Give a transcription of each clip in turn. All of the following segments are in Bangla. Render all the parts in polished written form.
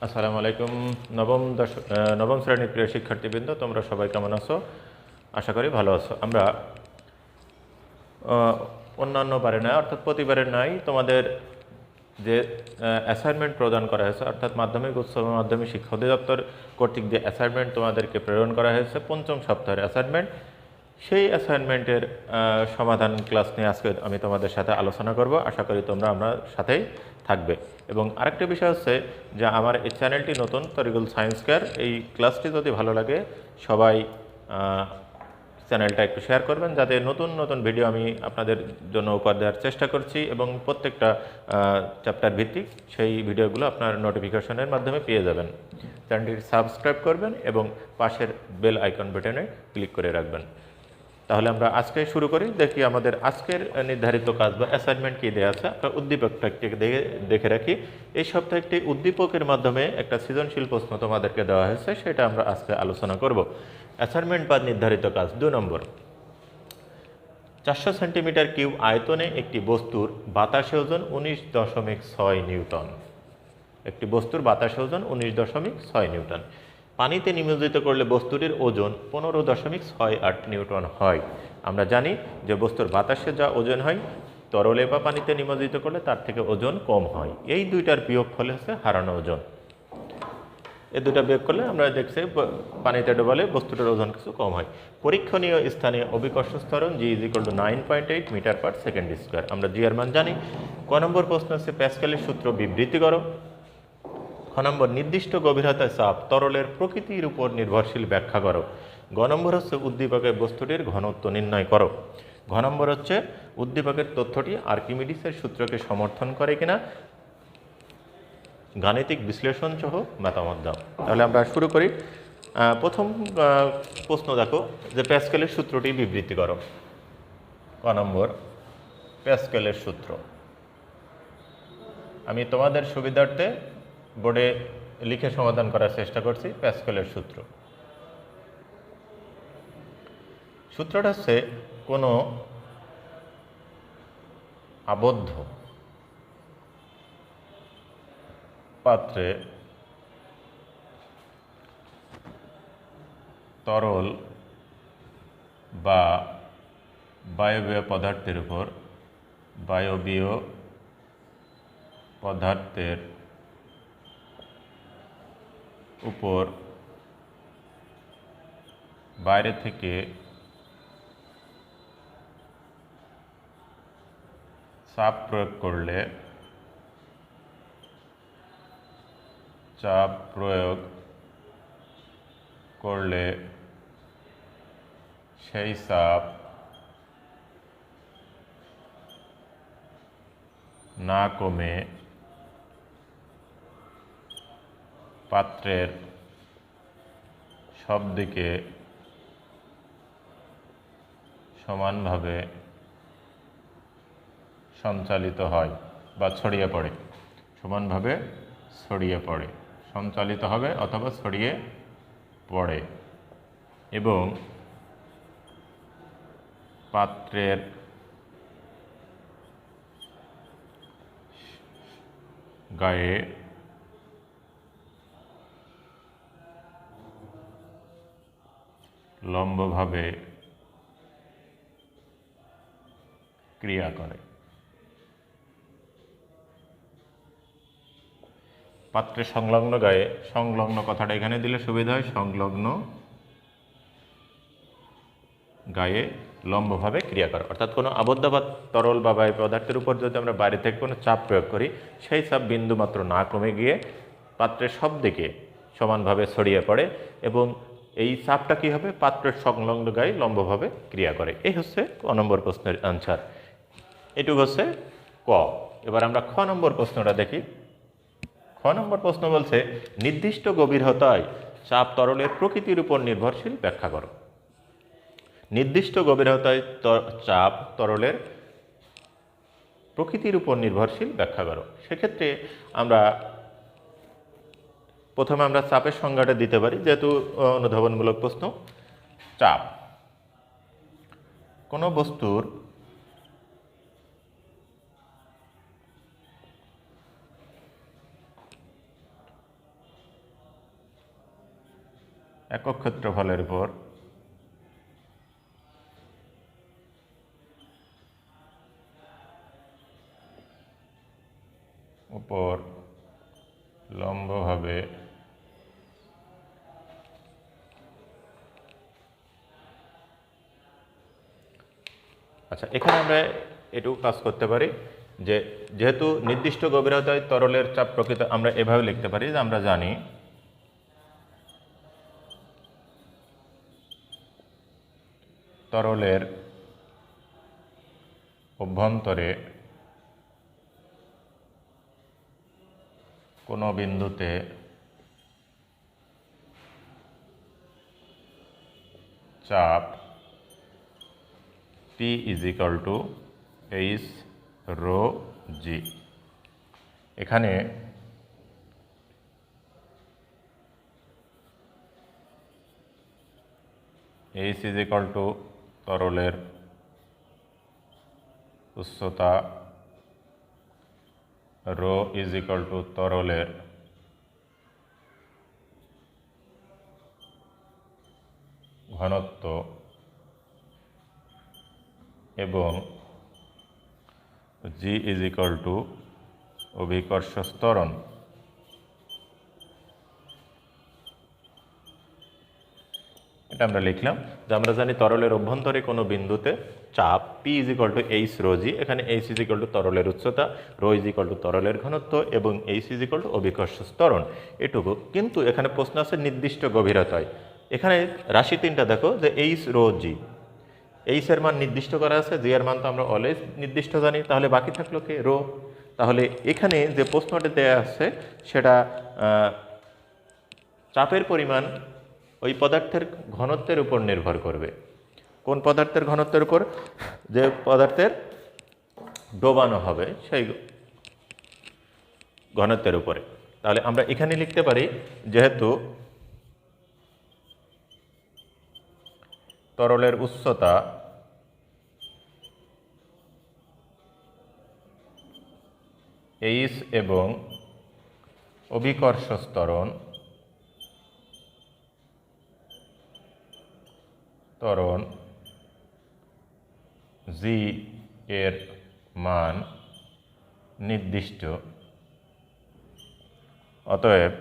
আসসালামু আলাইকুম। নবম শ্রেণীর প্রিয় শিক্ষার্থীবৃন্দ, তোমরা সবাই কেমন আছো? আশা করি ভালো আছো। আমরা অন্যান্য বারে নয়, অর্থাৎ প্রতিবারের নয়, তোমাদের যে অ্যাসাইনমেন্ট প্রদান করা হয়েছে, অর্থাৎ মাধ্যমিক উচ্চ মাধ্যমিক শিক্ষা অধিদপ্তর কর্তৃক যে অ্যাসাইনমেন্ট তোমাদেরকে প্রেরণ করা হয়েছে, পঞ্চম সপ্তাহের অ্যাসাইনমেন্ট, সেই অ্যাসাইনমেন্টের সমাধান ক্লাস নিয়ে আজকে আমি তোমাদের সাথে আলোচনা করব। আশা করি তোমরা আমার সাথেই থাকবে। এবং আরেকটা বিষয় হচ্ছে যে আমার এই চ্যানেলটি নতুন, তরিকুল সায়েন্স কেয়ার। এই ক্লাসটি যদি ভালো লাগে সবাই চ্যানেলটা একটু শেয়ার করবেন, যাতে নতুন নতুন ভিডিও আমি আপনাদের জন্য উপহার দেওয়ার চেষ্টা করছি এবং প্রত্যেকটা চ্যাপ্টার ভিত্তিক সেই ভিডিওগুলো আপনার নোটিফিকেশনের মাধ্যমে পেয়ে যাবেন। চ্যানেলটি সাবস্ক্রাইব করবেন এবং পাশের বেল আইকন বাটনে ক্লিক করে রাখবেন। তাহলে আমরা আজকে শুরু করি। দেখি আমাদের আজকের নির্ধারিত কাজ বা অ্যাসাইনমেন্ট কী দেওয়া আছে। একটা উদ্দীপকটা একটি দেখে রাখি। এই সপ্তাহে একটি উদ্দীপকের মাধ্যমে একটা সৃজনশীল প্রশ্ন তোমাদেরকে দেওয়া হয়েছে, সেটা আমরা আজকে আলোচনা করব। অ্যাসাইনমেন্ট বা নির্ধারিত কাজ 2 নম্বর। 400 সেন্টিমিটার কিউব আয়তনে একটি বস্তুর বাতাসে ওজন 19.6 নিউটন। একটি বস্তুর বাতাসে ওজন 19.6 নিউটন। পানিতে নিমজ্জিত করলে বস্তুটির ওজন 15.68 নিউটন হয়। আমরা জানি যে বস্তুর বাতাসে যা ওজন হয়, তরলে বা পানিতে নিমজ্জিত করলে তার থেকে ওজন কম হয়। এই দুইটার বিয়োগফল হচ্ছে হারানো ওজন। এই দুটা বিয়োগ করলে আমরা দেখছি পানিতে ডোবালে বস্তুটার ওজন কিছু কম হয়। পরীক্ষণীয় স্থানে অভিকর্ষ ত্বরণ G = 9.8 metre per second square. আমরা জি এর মান জানি। ক নম্বর প্রশ্ন হচ্ছে প্যাসকেলের সূত্র বিবৃতি করো। খ নম্বর নির্দিষ্ট গভীরতায় চাপ তরলের প্রকৃতির উপর নির্ভরশীল ব্যাখ্যা করো। গ নম্বর হচ্ছে উদ্দীপকের বস্তুটির ঘনত্ব নির্ণয় করো। ঘ নম্বর হচ্ছে উদ্দীপকের তথ্যটি আর্কিমিডিসের সূত্রকে সমর্থন করে কিনা গাণিতিক বিশ্লেষণ সহ মতামত দাও। তাহলে আমরা শুরু করি। প্রথম প্রশ্ন দেখো যে প্যাসকেলের সূত্রটি বিবৃতি করো। ক নম্বর প্যাসকেলের সূত্র। আমি তোমাদের সুবিধার্থে বোর্ডে লিখে সমাধান করার চেষ্টা করছি। প্যাসকেলের সূত্র, সূত্রটা হচ্ছে কোনো আবদ্ধ পাত্রে তরল বা বায়বীয় পদার্থের উপর বায়বীয় পদার্থের উপর বাইরে থেকে চাপ প্রয়োগ করলে সেই চাপ না কমে পাত্রের সব দিকে সমানভাবে সঞ্চালিত হয় বা ছড়িয়ে পড়ে। সমানভাবে ছড়িয়ে পড়ে, সঞ্চালিত হবে অথবা ছড়িয়ে পড়ে এবং পাত্রের গায়ে লম্বভাবে ক্রিয়া করে। পাত্রের সংলগ্ন গায়ে, সংলগ্ন কথাটা এখানে দিলে সুবিধা হয়, সংলগ্ন গায়ে লম্বভাবে ক্রিয়া করে। অর্থাৎ কোনো আবদ্ধ বা তরল বা বায়ু পদার্থের উপর যদি আমরা বাইরে থেকে কোনো চাপ প্রয়োগ করি, সেই চাপ বিন্দুমাত্র না কমে গিয়ে পাত্রের সব দিকে সমানভাবে ছড়িয়ে পড়ে এবং এই চাপটা কী হবে, পাত্রের সংলগ্ন গায়ে লম্বভাবে ক্রিয়া করে। এই হচ্ছে ক নম্বর প্রশ্নের আনসার। এটুকু হচ্ছে ক। এবার আমরা খ নম্বর প্রশ্নটা দেখি। খ নম্বর প্রশ্ন বলছে নির্দিষ্ট গভীরতায় চাপ তরলের প্রকৃতির উপর নির্ভরশীল ব্যাখ্যা করো। নির্দিষ্ট গভীরতায় চাপ তরলের প্রকৃতির উপর নির্ভরশীল ব্যাখ্যা করো। সেক্ষেত্রে আমরা প্রথমে চাপের সংজ্ঞাটা দিতে পারি, যেহেতু অনুধাবনমূলক প্রশ্ন। চাপ কোনো বস্তুর একক ক্ষেত্রফলের উপর লম্বভাবে আচ্ছা, এখানে আমরা এটুকু কাজ করতে পারি যে যেহেতু নির্দিষ্ট গভীরতায় তরলের চাপ প্রকৃত, আমরা এভাবে লিখতে পারি যে আমরা জানি তরলের অভ্যন্তরে কোনো বিন্দুতে চাপ P = H rho G। এখানে H = তরলের উচ্চতা, rho = তরলের ঘনত্ব এবং G = অভিকর্ষ ত্বরণ। এটা আমরা লিখলাম যে আমরা জানি তরলের অভ্যন্তরে কোনো বিন্দুতে চাপ P = H rho G। এখানে H = তরলের উচ্চতা, rho = তরলের ঘনত্ব এবং H = অভিকর্ষ ত্বরণ, এটুকু। কিন্তু এখানে প্রশ্ন আছে নির্দিষ্ট গভীরতায়। এখানে রাশি তিনটা দেখো যে H rho G, H এর মান নির্দিষ্ট করা আছে, G এর মান তো আমরা অলওয়েজ নির্দিষ্ট জানি, তাহলে বাকি থাকলো কি রো। তাহলে এখানে যে প্রশ্নটা দেয়া আছে সেটা চাপের পরিমাণ ওই পদার্থের ঘনত্বের উপর নির্ভর করবে। কোন পদার্থের ঘনত্বের উপর? যে পদার্থের ডোবানো হবে সেই ঘনত্বের উপরে। তাহলে আমরা এখানে লিখতে পারি যেহেতু তরলের উচ্চতা H এবং অভিকর্ষ ত্বরণ G এর মান নির্দিষ্ট, অতএব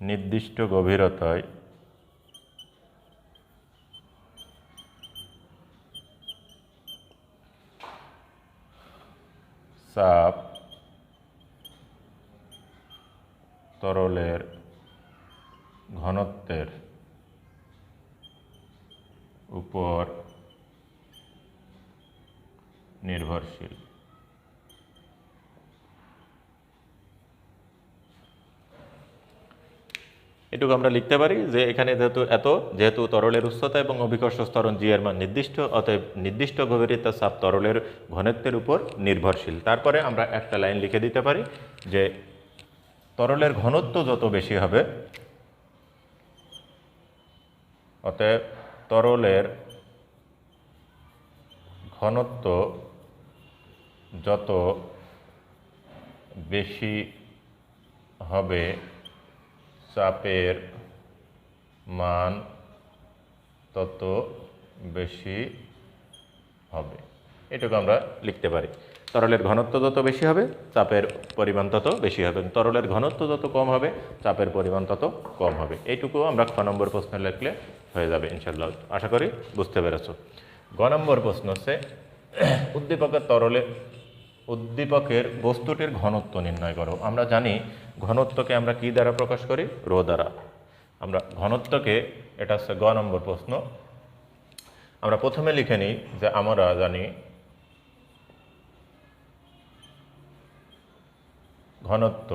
নির্দিষ্ট গভীরতায় চাপ তরলের ঘনত্বের উপর নির্ভরশীল। এটুকু আমরা লিখতে পারি যে এখানে যেহেতু তরলের উচ্চতা এবং অভিকর্ষ ত্বরণ জি এর মান নির্দিষ্ট, অতএব নির্দিষ্ট গভীরতা চাপ তরলের ঘনত্বের উপর নির্ভরশীল। তারপরে আমরা একটা লাইন লিখে দিতে পারি যে তরলের ঘনত্ব যত বেশি হবে, অতএব তরলের ঘনত্ব যত বেশি হবে চাপের মান তত বেশি হবে। এটুকু আমরা লিখতে পারি। তরলের ঘনত্ব যত বেশি হবে চাপের পরিমাণ তত বেশি হবে, তরলের ঘনত্ব যত কম হবে চাপের পরিমাণ তত কম হবে। এইটুকু আমরা খ নম্বর প্রশ্নে লিখলে হয়ে যাবে ইনশাআল্লাহ। আশা করি বুঝতে পেরেছ। গ নম্বর প্রশ্ন হচ্ছে উদ্দীপকের বস্তুটির ঘনত্ব নির্ণয় করো। আমরা জানি ঘনত্বকে আমরা কি দ্বারা প্রকাশ করি? রো দ্বারা। আমরা ঘনত্বকে, এটা হচ্ছে গ নম্বর প্রশ্ন। আমরা প্রথমে লিখে নিই যে আমরা জানি ঘনত্ব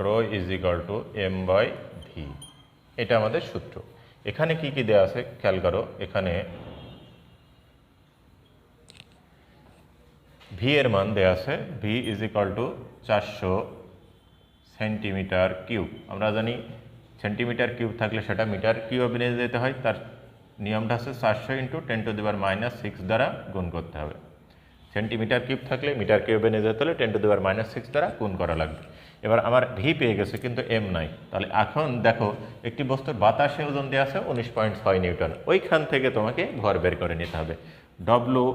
রো m/v, এটা আমাদের সূত্র। এখানে কি কি দেওয়া আছে খেয়াল করো। এখানে ভি এর মান দেওয়া আছে, v = 400 সেন্টিমিটার কিউব। আমরা জানি সেন্টিমিটার কিউব থাকলে সেটা মিটার কিউবে নিয়ে যেতে হয়, তার নিয়মটা আছে 400 × 10⁻6 দ্বারা গুণ করতে হবে। সেন্টিমিটার কিউব থাকলে মিটার কিউবে নিয়ে যেতে হলে 10⁻6 দ্বারা গুণ করা লাগবে। এবার আমার ভি পেয়ে গেছে কিন্তু এম নাই, তাহলে এখন দেখো একটি বস্তুর বাতাসে ওজন দেওয়া আছে 19.6 নিউটন, ওইখান থেকে তোমাকে ভর বের করে নিতে হবে। ডব্লু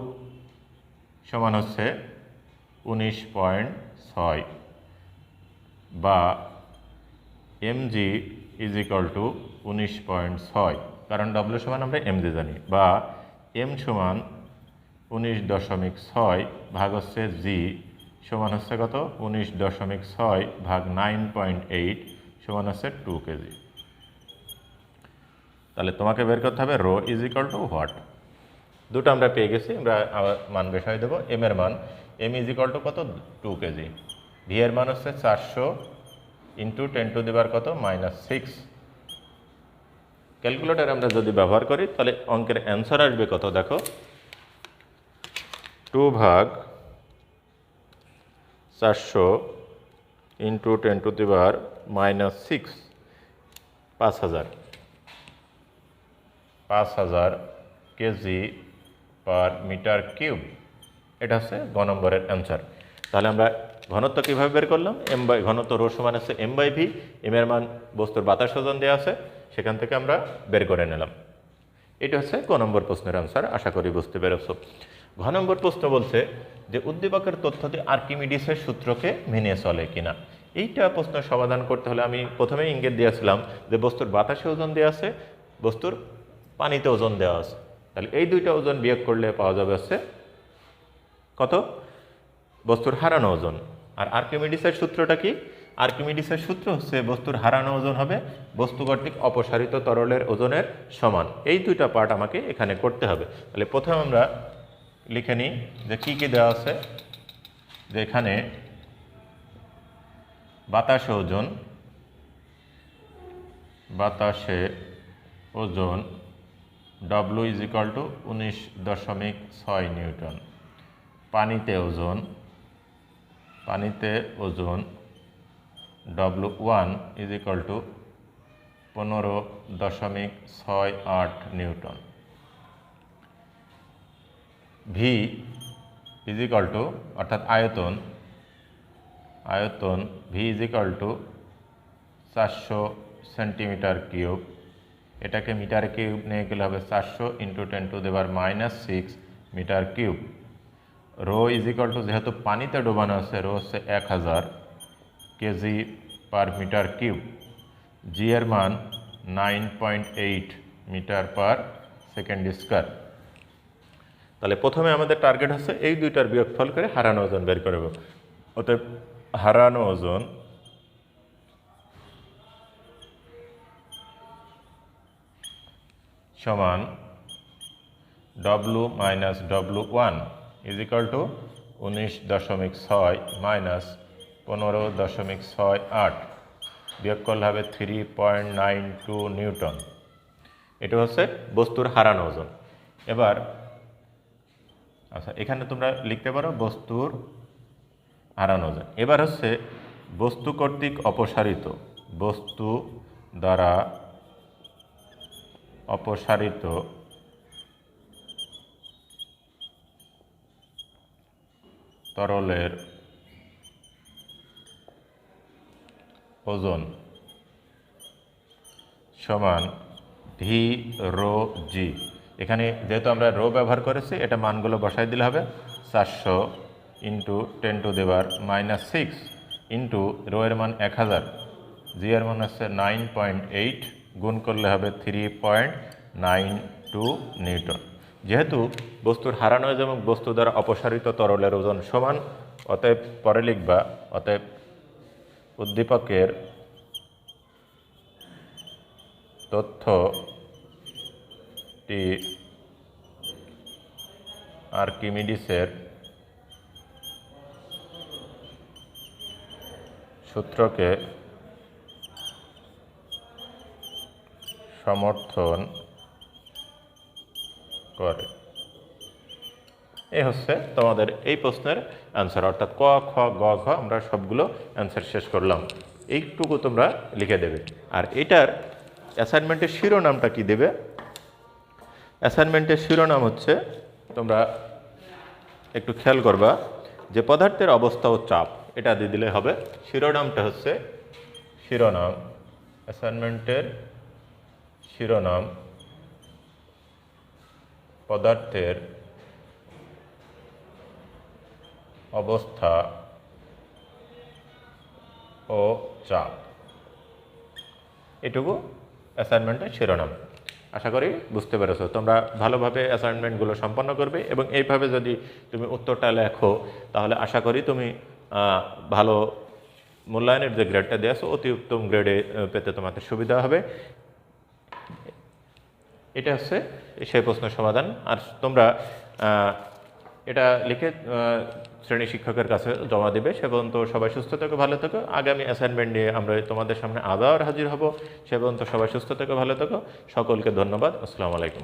সমান হচ্ছে 19.6 বা mg ইজ ইকুয়াল টু 19.6, কারণ ডব্লু সমান আমরা mg জানি, বা m সমান 19.6 ভাগ হচ্ছে জি সমান হচ্ছে কত 19.6 ভাগ 9.8 সমান হচ্ছে 2 কেজি। তাহলে তোমাকে বের করতে হবে rho is equal to what. দুটো আমরা পেয়ে গেছি, আমরা আবার মান বসাই দেবো। এম এর মান এম ইজ ইকুয়াল টু কত 2 কেজি, ভি এর মান হচ্ছে 400 ইন্টু 10⁻⁻ কত -6। ক্যালকুলেটর আমরা যদি ব্যবহার করি তাহলে অঙ্কের অ্যান্সার আসবে কত দেখো, 2 ভাগ 400 into 10⁻⁻6 5000 kg per metre cube. এটা হচ্ছে গ নম্বরের অ্যান্সার। তাহলে আমরা ঘনত্ব কীভাবে বের করলাম, এম বাই ঘনত্ব রো সমান আছে এম বাই ভি, এম এর মান বস্তুর বাতাস ওজন দেওয়া আছে, সেখান থেকে আমরা বের করে নিলাম। এটা হচ্ছে ক নম্বর প্রশ্নের অ্যান্সার, আশা করি বুঝতে পেরেছ। ঘ নম্বর প্রশ্ন বলছে যে উদ্দীপকের তথ্যটি আর্কিমিডিসের সূত্রকে মেনে চলে কিনা। এইটা প্রশ্ন সমাধান করতে হলে আমি প্রথমেই ইঙ্গিত দিয়েছিলাম যে বস্তুর বাতাসে ওজন দেওয়া আছে, বস্তুর পানিতে ওজন দেওয়া আছে, তাহলে এই দুইটা ওজন বিয়োগ করলে পাওয়া যাবে হচ্ছে কত, বস্তুর হারানো ওজন। আর আর্কিমিডিসের সূত্রটা কি, আর্কিমিডিসের সূত্র হচ্ছে বস্তুর হারানো ওজন হবে বস্তু কর্তৃক অপসারিত তরলের ওজনের সমান। এই দুইটা পার্ট আমাকে এখানে করতে হবে। তাহলে প্রথমে আমরা লিখে নিই যে কী কী দেওয়া আছে, যে এখানে বাতাসে ওজন W is equal to 19.6 newton, পানিতে ওজন W1 is equal to 15.68 newton, V is equal to অর্থাৎ আয়তন V is equal to 400 centimetre cube, এটাকে মিটার কিউব নিয়ে গেলে হবে 400 into 10⁻⁻6 metre cube. Rho is equal to যেহেতু পানিতে ডোবানো আছে, রো হচ্ছে 1000 kg per metre cube, G এর মান 9.8 মিটার পার সেকেন্ড স্কয়ার। তাহলে প্রথমে আমাদের টার্গেট হচ্ছে এই দুইটার বিয়োগফল করে হারানো ওজন বের করব। অতএব হারানো ওজন সমান W minus W1 is equal to 19.6 minus 15.68, বিয়োগ করলে হবে 3.92 নিউটন। এটা হচ্ছে বস্তুর হারানো ওজন। এবার আচ্ছা, এখানে তোমরা লিখতে পারো বস্তুর হারানো ওজন। এবার হচ্ছে বস্তু কর্তৃক অপসারিত, বস্তু দ্বারা অপসারিত তরলের ওজন সমান ভি রো জি। এখানে যেহেতু আমরা রো ব্যবহার করেছি, এটা মানগুলো বসাই দিলে হবে 400 ইন্টু 10⁻⁻6 ইন্টু রো এর মান 1000, জি এর মান হচ্ছে 9.8, গুণ করলে হবে 3.92 নিউটন। যেহেতু বস্তুর হারানো এবং বস্তু দ্বারা অপসারিত তরলের ওজন সমান, অতএব পরে লিখবা, অতএব উদ্দীপকের তথ্যটি আর্কিমিডিসের সূত্রকে সমর্থন করে। এই হচ্ছে তোমাদের এই প্রশ্নের অ্যান্সার, অর্থাৎ ক খ গ ঘ আমরা সবগুলো অ্যান্সার শেষ করলাম। এইটুকু তোমরা লিখে দেবে। আর এটার অ্যাসাইনমেন্টের শিরোনামটা কি দেবে, অ্যাসাইনমেন্টের শিরোনাম হচ্ছে, তোমরা একটু খেয়াল করবা যে পদার্থের অবস্থা ও চাপ, এটা দিয়ে দিলে হবে। শিরোনামটা হচ্ছে শিরোনাম, অ্যাসাইনমেন্টের শিরোনাম পদার্থের অবস্থা ও চাপ। এটুকু অ্যাসাইনমেন্টের শিরোনাম। আশা করি বুঝতে পেরেছো। তোমরা ভালোভাবে অ্যাসাইনমেন্টগুলো সম্পন্ন করবে এবং এইভাবে যদি তুমি উত্তরটা লেখো তাহলে আশা করি তুমি ভালো মূল্যায়নের যে গ্রেডটা দিয়েছো অতি উত্তম গ্রেডে পেতে তোমাদের সুবিধা হবে। এটা হচ্ছে সেই প্রশ্নের সমাধান। আর তোমরা এটা লিখে শ্রেণী শিক্ষকের কাছে জমা দেবে। সে পর্যন্ত সবাই সুস্থ থেকো, ভালো থেকো। আগামী অ্যাসাইনমেন্ট নিয়ে আমরা তোমাদের সামনে আবার হাজির হব। সে পর্যন্ত সবাই সুস্থ থেকো, ভালো থেকো। সকলকে ধন্যবাদ। আসসালামু আলাইকুম।